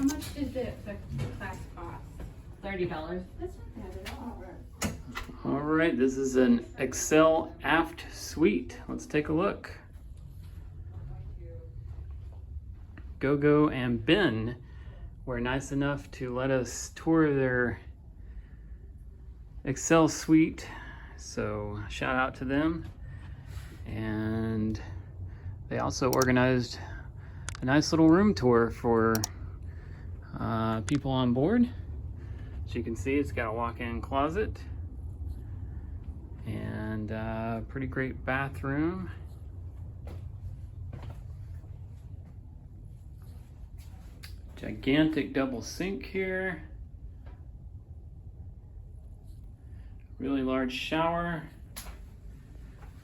How much did the class cost? $30. That's not bad at all. All right, this is an Excel Aft Suite. Let's take a look. Gogo and Ben were nice enough to let us tour their Excel Suite, so shout out to them. And they also organized a nice little room tour for people on board. As you can see, it's got a walk-in closet and a pretty great bathroom. Gigantic double sink here. Really large shower.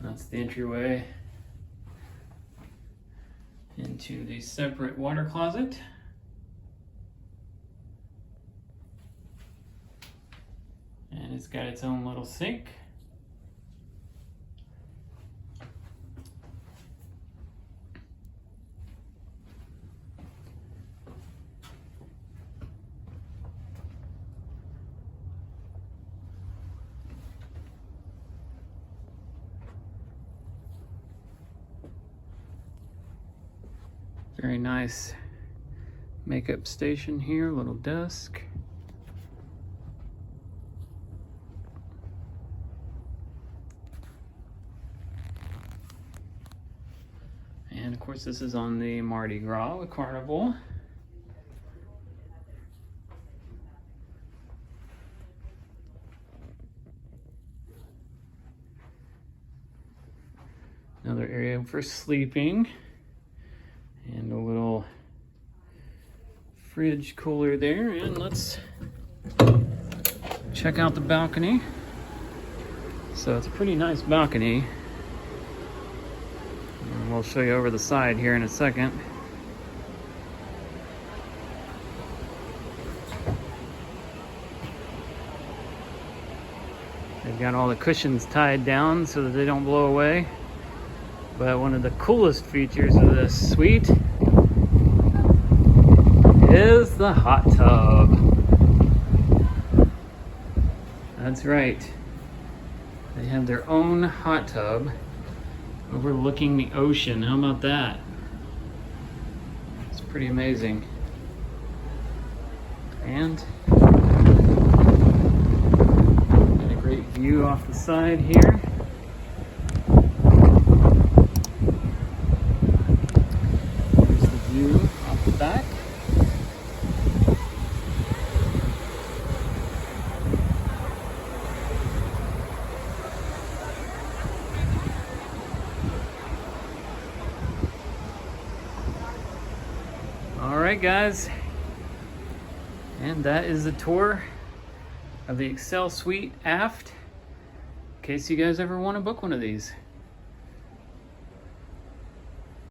That's the entryway into the separate water closet. And it's got its own little sink. Very nice makeup station here, little desk. And of course this is on the Mardi Gras with Carnival. Another area for sleeping. And a little fridge cooler there. And let's check out the balcony. So it's a pretty nice balcony. And we'll show you over the side here in a second. They've got all the cushions tied down so that they don't blow away. But one of the coolest features of this suite is the hot tub. That's right. They have their own hot tub overlooking the ocean. How about that? It's pretty amazing. And got a great view off the side here. Off the back. All right, guys, and that is a tour of the Excel Suite Aft, in case you guys ever want to book one of these.